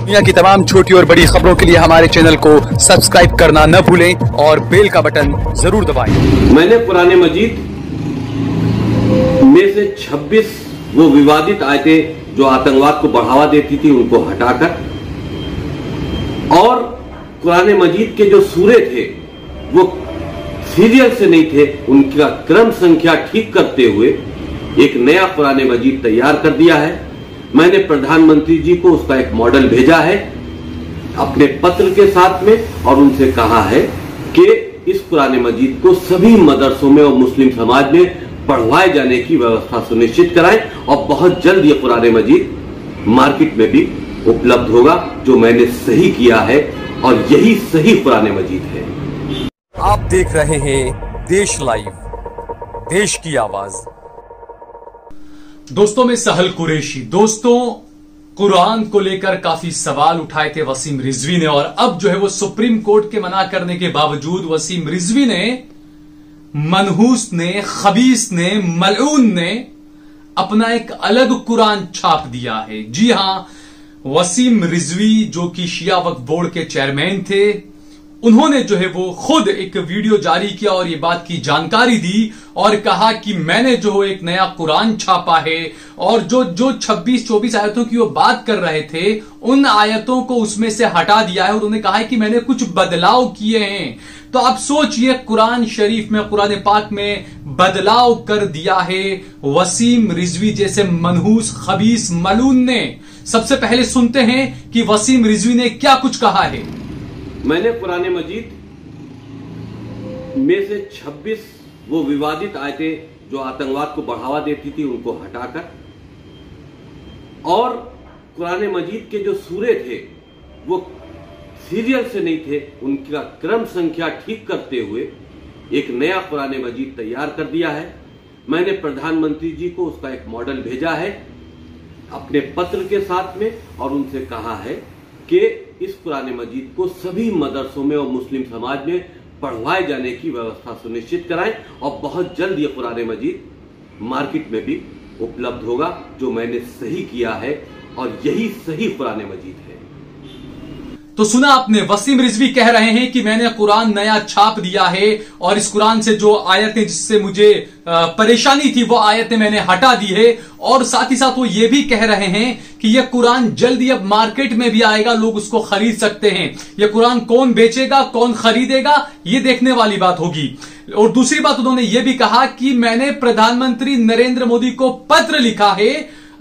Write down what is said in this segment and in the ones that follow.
दुनिया की तमाम छोटी और बड़ी खबरों के लिए हमारे चैनल को सब्सक्राइब करना न भूलें और बेल का बटन जरूर दबाएं। मैंने कुरान मजीद में से 26 वो विवादित आयतें जो आतंकवाद को बढ़ावा देती थी उनको हटाकर और कुरान मजीद के जो सूरे थे वो सीरियल से नहीं थे, उनका क्रम संख्या ठीक करते हुए एक नया कुरान मजीद तैयार कर दिया है। मैंने प्रधानमंत्री जी को उसका एक मॉडल भेजा है अपने पत्र के साथ में और उनसे कहा है कि इस कुरान मजीद को सभी मदरसों में और मुस्लिम समाज में पढ़वाए जाने की व्यवस्था सुनिश्चित कराएं और बहुत जल्द ये कुरान मजीद मार्केट में भी उपलब्ध होगा, जो मैंने सही किया है और यही सही कुरान मजीद है। आप देख रहे हैं देश लाइव, देश की आवाज। दोस्तों में सहल कुरैशी। दोस्तों, कुरान को लेकर काफी सवाल उठाए थे वसीम रिजवी ने और अब जो है वो सुप्रीम कोर्ट के मना करने के बावजूद वसीम रिजवी ने, मनहूस ने, खबीस ने, मलऊन ने अपना एक अलग कुरान छाप दिया है। जी हां, वसीम रिजवी जो कि शिया वक्फ बोर्ड के चेयरमैन थे, उन्होंने जो है वो खुद एक वीडियो जारी किया और ये बात की जानकारी दी और कहा कि मैंने जो एक नया कुरान छापा है और जो 26-24 आयतों की वो बात कर रहे थे उन आयतों को उसमें से हटा दिया है और उन्होंने कहा है कि मैंने कुछ बदलाव किए हैं। तो आप सोचिए, कुरान शरीफ में, कुरान पाक में बदलाव कर दिया है वसीम रिजवी जैसे मनहूस, खबीस, मलून ने। सबसे पहले सुनते हैं कि वसीम रिजवी ने क्या कुछ कहा है। मैंने कुरान मजीद में से 26 वो विवादित आयतें जो आतंकवाद को बढ़ावा देती थी उनको हटाकर और कुरान मजीद के जो सूरे थे वो सीरियल से नहीं थे, उनका क्रम संख्या ठीक करते हुए एक नया कुरान मजीद तैयार कर दिया है। मैंने प्रधानमंत्री जी को उसका एक मॉडल भेजा है अपने पत्र के साथ में और उनसे कहा है कि इस कुरान मजीद को सभी मदरसों में और मुस्लिम समाज में पढ़वाए जाने की व्यवस्था सुनिश्चित कराएं और बहुत जल्द ये कुरान मजीद मार्केट में भी उपलब्ध होगा, जो मैंने सही किया है और यही सही कुरान मजीद है। तो सुना आपने, वसीम रिजवी कह रहे हैं कि मैंने कुरान नया छाप दिया है और इस कुरान से जो आयतें जिससे मुझे परेशानी थी वो आयतें मैंने हटा दी है और साथ ही साथ वो ये भी कह रहे हैं कि यह कुरान जल्दी अब मार्केट में भी आएगा, लोग उसको खरीद सकते हैं। यह कुरान कौन बेचेगा, कौन खरीदेगा, ये देखने वाली बात होगी। और दूसरी बात उन्होंने ये भी कहा कि मैंने प्रधानमंत्री नरेंद्र मोदी को पत्र लिखा है।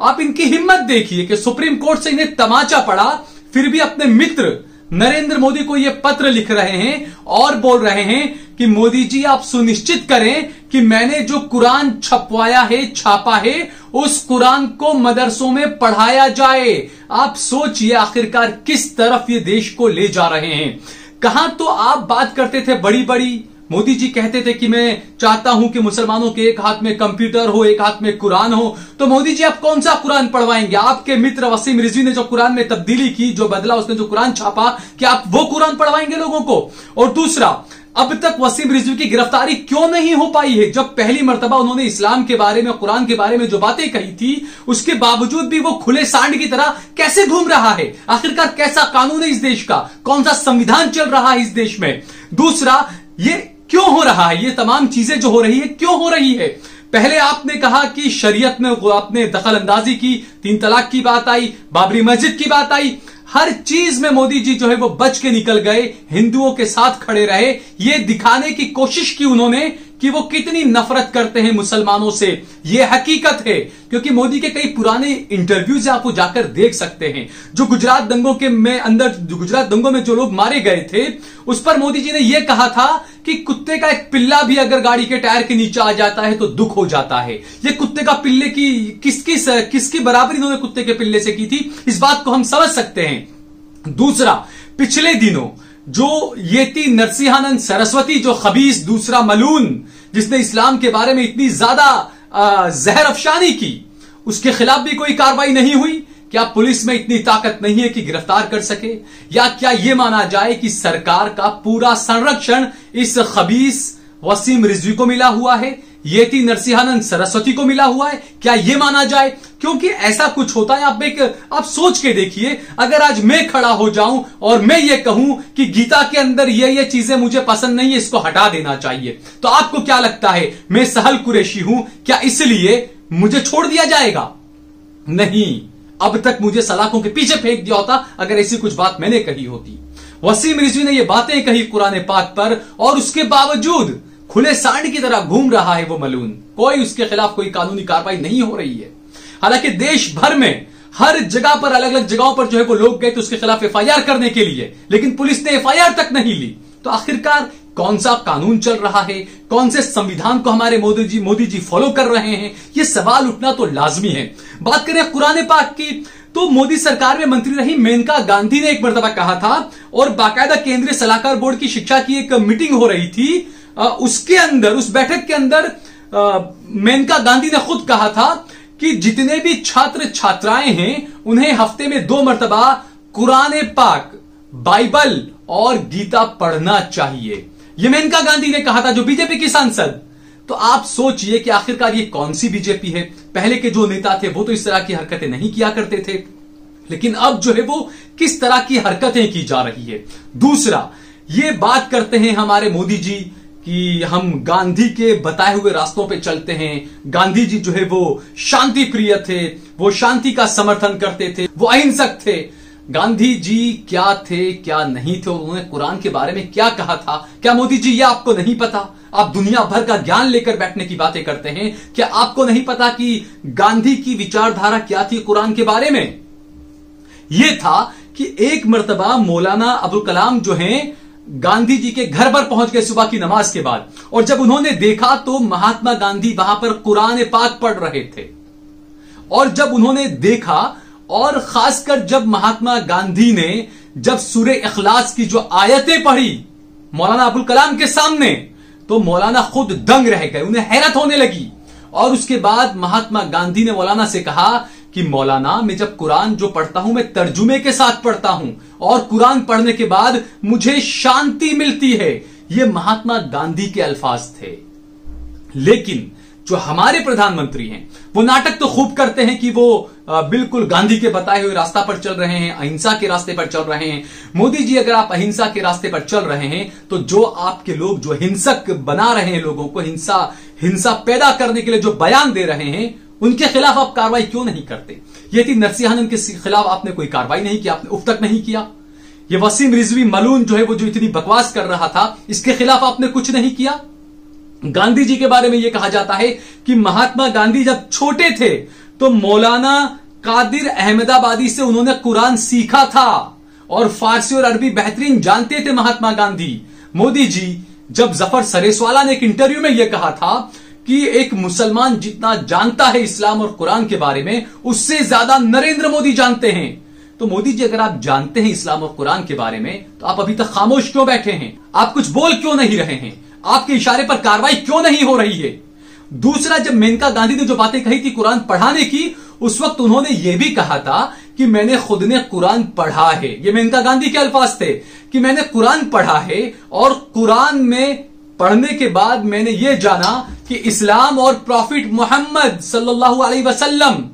आप इनकी हिम्मत देखिए कि सुप्रीम कोर्ट से इन्हें तमाचा पड़ा, फिर भी अपने मित्र नरेंद्र मोदी को यह पत्र लिख रहे हैं और बोल रहे हैं कि मोदी जी आप सुनिश्चित करें कि मैंने जो कुरान छपवाया है, छापा है, उस कुरान को मदरसों में पढ़ाया जाए। आप सोचिए आखिरकार किस तरफ ये देश को ले जा रहे हैं। कहां तो आप बात करते थे बड़ी बड़ी, मोदी जी कहते थे कि मैं चाहता हूं कि मुसलमानों के एक हाथ में कंप्यूटर हो, एक हाथ में कुरान हो। तो मोदी जी आप कौन सा कुरान पढ़वाएंगे? आपके मित्र वसीम रिजवी ने जो कुरान में तब्दीली की, जो बदला, उसने जो कुरान छापा, क्या आप वो कुरान पढ़वाएंगे लोगों को? और दूसरा, अब तक वसीम रिजवी की गिरफ्तारी क्यों नहीं हो पाई है? जब पहली मर्तबा उन्होंने इस्लाम के बारे में, कुरान के बारे में जो बातें कही थी, उसके बावजूद भी वो खुले सांड की तरह कैसे घूम रहा है? आखिरकार कैसा कानून है इस देश का? कौन सा संविधान चल रहा है इस देश में? दूसरा, ये क्यों हो रहा है? ये तमाम चीजें जो हो रही है क्यों हो रही है? पहले आपने कहा कि शरीयत में आपने दखल अंदाजी की, 3 तलाक की बात आई, बाबरी मस्जिद की बात आई, हर चीज में मोदी जी जो है वो बच के निकल गए, हिंदुओं के साथ खड़े रहे। ये दिखाने की कोशिश की उन्होंने कि वो कितनी नफरत करते हैं मुसलमानों से। ये हकीकत है, क्योंकि मोदी के कई पुराने इंटरव्यूज आपको जाकर देख सकते हैं। जो गुजरात दंगों के में अंदर, गुजरात दंगों में जो लोग मारे गए थे, उस पर मोदी जी ने यह कहा था कि कुत्ते का एक पिल्ला भी अगर गाड़ी के टायर के नीचे आ जाता है तो दुख हो जाता है। ये कुत्ते का पिल्ले की किसकी बराबरी इन्होंने कुत्ते के पिल्ले से की थी, इस बात को हम समझ सकते हैं। दूसरा, पिछले दिनों जो येती नरसिंहानंद सरस्वती, जो खबीस दूसरा मलून, जिसने इस्लाम के बारे में इतनी ज्यादा जहर अफशानी की, उसके खिलाफ भी कोई कार्रवाई नहीं हुई। क्या पुलिस में इतनी ताकत नहीं है कि गिरफ्तार कर सके? या क्या यह माना जाए कि सरकार का पूरा संरक्षण इस खबीस वसीम रिजवी को मिला हुआ है? येती नरसिंहानंद सरस्वती को मिला हुआ है? क्या यह माना जाए? क्योंकि ऐसा कुछ होता है। आप सोच के देखिए, अगर आज मैं खड़ा हो जाऊं और मैं ये कहूं कि गीता के अंदर ये चीजें मुझे पसंद नहीं है, इसको हटा देना चाहिए, तो आपको क्या लगता है मैं सहल कुरैशी हूं, क्या इसलिए मुझे छोड़ दिया जाएगा? नहीं, अब तक मुझे सलाखों के पीछे फेंक दिया होता अगर ऐसी कुछ बात मैंने कही होती। वसीम रिजवी ने ये बातें कही कुरान पाक पर, और उसके बावजूद खुले सांड की तरह घूम रहा है वो मलून। कोई उसके खिलाफ कोई कानूनी कार्रवाई नहीं हो रही है। हालांकि देश भर में हर जगह पर, अलग अलग जगहों पर जो है वो लोग गए तो उसके खिलाफ एफआईआर करने के लिए, लेकिन पुलिस ने एफआईआर तक नहीं ली। तो आखिरकार कौन सा कानून चल रहा है, कौन से संविधान को हमारे मोदी जी फॉलो कर रहे हैं, ये सवाल उठना तो लाजमी है। बात करें कुरान पाक की, तो मोदी सरकार में मंत्री रही मेनका गांधी ने एक मर्तबा कहा था, और बाकायदा केंद्रीय सलाहकार बोर्ड की शिक्षा की एक मीटिंग हो रही थी, उसके अंदर, उस बैठक के अंदर मेनका गांधी ने खुद कहा था कि जितने भी छात्र छात्राएं हैं उन्हें हफ्ते में 2 मर्तबा कुरान पाक, बाइबल और गीता पढ़ना चाहिए। यह मेनका गांधी ने कहा था, जो बीजेपी की सांसद। तो आप सोचिए कि आखिरकार ये कौन सी बीजेपी है? पहले के जो नेता थे वो तो इस तरह की हरकतें नहीं किया करते थे, लेकिन अब जो है वो किस तरह की हरकतें की जा रही है। दूसरा, ये बात करते हैं हमारे मोदी जी कि हम गांधी के बताए हुए रास्तों पे चलते हैं। गांधी जी जो है वो शांति प्रिय थे, वो शांति का समर्थन करते थे, वो अहिंसक थे। गांधी जी क्या थे, क्या नहीं थे, और उन्होंने कुरान के बारे में क्या कहा था? क्या मोदी जी ये आपको नहीं पता? आप दुनिया भर का ज्ञान लेकर बैठने की बातें करते हैं, क्या आपको नहीं पता कि गांधी की विचारधारा क्या थी कुरान के बारे में? यह था कि एक मर्तबा मौलाना अब्दुल कलाम जो हैं गांधी जी के घर पर पहुंच गए सुबह की नमाज के बाद, और जब उन्होंने देखा तो महात्मा गांधी वहां पर कुरान पाक पढ़ रहे थे। और जब उन्होंने देखा, और खासकर जब महात्मा गांधी ने जब सूरे इखलास की जो आयतें पढ़ी मौलाना अब्दुल कलाम के सामने, तो मौलाना खुद दंग रह गए, उन्हें हैरत होने लगी। और उसके बाद महात्मा गांधी ने मौलाना से कहा कि मौलाना, मैं जब कुरान जो पढ़ता हूं मैं तर्जुमे के साथ पढ़ता हूं, और कुरान पढ़ने के बाद मुझे शांति मिलती है। ये महात्मा गांधी के अल्फाज थे। लेकिन जो हमारे प्रधानमंत्री हैं वो नाटक तो खूब करते हैं कि वो बिल्कुल गांधी के बताए हुए रास्ता पर चल रहे हैं, अहिंसा के रास्ते पर चल रहे हैं। मोदी जी, अगर आप अहिंसा के रास्ते पर चल रहे हैं तो जो आपके लोग जो हिंसक बना रहे हैं, लोगों को हिंसा पैदा करने के लिए जो बयान दे रहे हैं, उनके खिलाफ आप कार्रवाई क्यों नहीं करते? येती नरसिंहानंद के खिलाफ आपने कोई कार्रवाई नहीं की, आपने उफ तक नहीं किया। ये वसीम रिजवी मलून जो है वो जो इतनी बकवास कर रहा था, इसके खिलाफ आपने कुछ नहीं किया। गांधी जी के बारे में यह कहा जाता है कि महात्मा गांधी जब छोटे थे तो मौलाना कादिर अहमदाबादी से उन्होंने कुरान सीखा था, और फारसी और अरबी बेहतरीन जानते थे महात्मा गांधी। मोदी जी, जब जफर सरेसवाला ने एक इंटरव्यू में यह कहा था कि एक मुसलमान जितना जानता है इस्लाम और कुरान के बारे में, उससे ज्यादा नरेंद्र मोदी जानते हैं। तो मोदी जी, अगर आप जानते हैं इस्लाम और कुरान के बारे में, तो आप अभी तक खामोश क्यों बैठे हैं? आप कुछ बोल क्यों नहीं रहे हैं? आपके इशारे पर कार्रवाई क्यों नहीं हो रही है? दूसरा, जब मेनका गांधी ने जो बातें कही थी कुरान पढ़ाने की, उस वक्त उन्होंने यह भी कहा था कि मैंने खुद ने कुरान पढ़ा है। ये मेनका गांधी के अल्फाज थे कि मैंने कुरान पढ़ा है, और कुरान में पढ़ने के बाद मैंने यह जाना कि इस्लाम और प्रॉफिट मोहम्मद सल्लल्लाहु अलैहि वसल्लम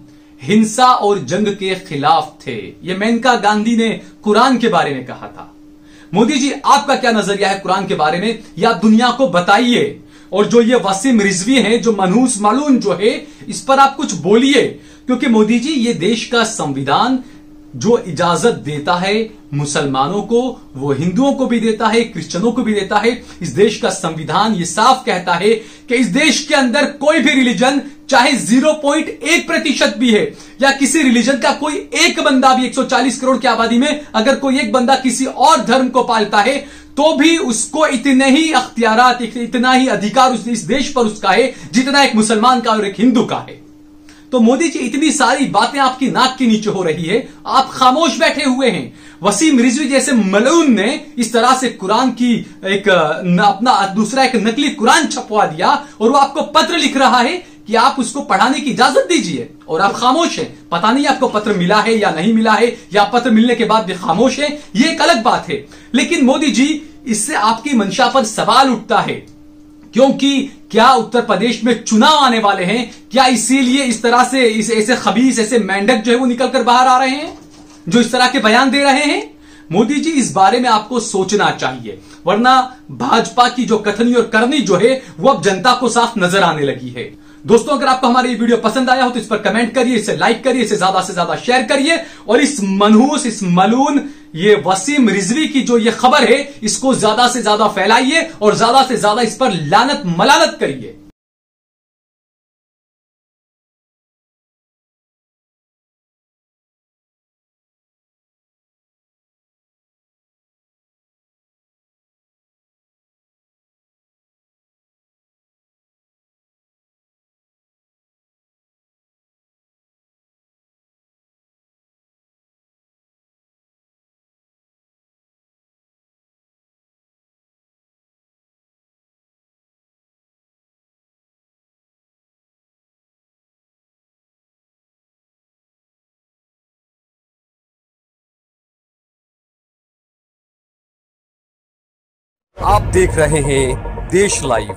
हिंसा और जंग के खिलाफ थे। यह मेनका गांधी ने कुरान के बारे में कहा था। मोदी जी, आपका क्या नजरिया है कुरान के बारे में, या आप दुनिया को बताइए। और जो ये वसीम रिजवी हैं, जो मनहूस मालून जो है, इस पर आप कुछ बोलिए, क्योंकि मोदी जी, ये देश का संविधान जो इजाजत देता है मुसलमानों को, वो हिंदुओं को भी देता है, क्रिश्चियनों को भी देता है। इस देश का संविधान ये साफ कहता है कि इस देश के अंदर कोई भी रिलीजन, चाहे 0.1% भी है, या किसी रिलीजन का कोई एक बंदा भी 140 करोड़ की आबादी में अगर कोई एक बंदा किसी और धर्म को पालता है, तो भी उसको इतने ही अख्तियारात, इतना ही अधिकार इस देश पर उसका है जितना एक मुसलमान का और एक हिंदू का है। तो मोदी जी, इतनी सारी बातें आपकी नाक के नीचे हो रही है, आप खामोश बैठे हुए हैं। वसीम रिजवी जैसे मलऊन ने इस तरह से कुरान की अपना दूसरा एक नकली कुरान छपवा दिया, और वो आपको पत्र लिख रहा है कि आप उसको पढ़ाने की इजाजत दीजिए, और आप खामोश हैं। पता नहीं आपको पत्र मिला है या नहीं मिला है, या पत्र मिलने के बाद भी खामोश है, ये एक अलग बात है। लेकिन मोदी जी, इससे आपकी मंशा पर सवाल उठता है, क्योंकि क्या उत्तर प्रदेश में चुनाव आने वाले हैं? क्या इसीलिए इस तरह से ऐसे खबीस, ऐसे मेंढक जो है वो निकलकर बाहर आ रहे हैं, जो इस तरह के बयान दे रहे हैं? मोदी जी, इस बारे में आपको सोचना चाहिए, वरना भाजपा की जो कथनी और करनी जो है वो अब जनता को साफ नजर आने लगी है। दोस्तों, अगर आपको हमारा ये वीडियो पसंद आया हो तो इस पर कमेंट करिए, इसे लाइक करिए, इसे ज्यादा से ज्यादा शेयर करिए, और इस मनहूस, इस मलून, ये वसीम रिजवी की जो ये खबर है इसको ज्यादा से ज्यादा फैलाइए और ज्यादा से ज्यादा इस पर लानत मलानत करिए। आप देख रहे हैं देश लाइव,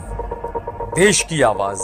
देश की आवाज।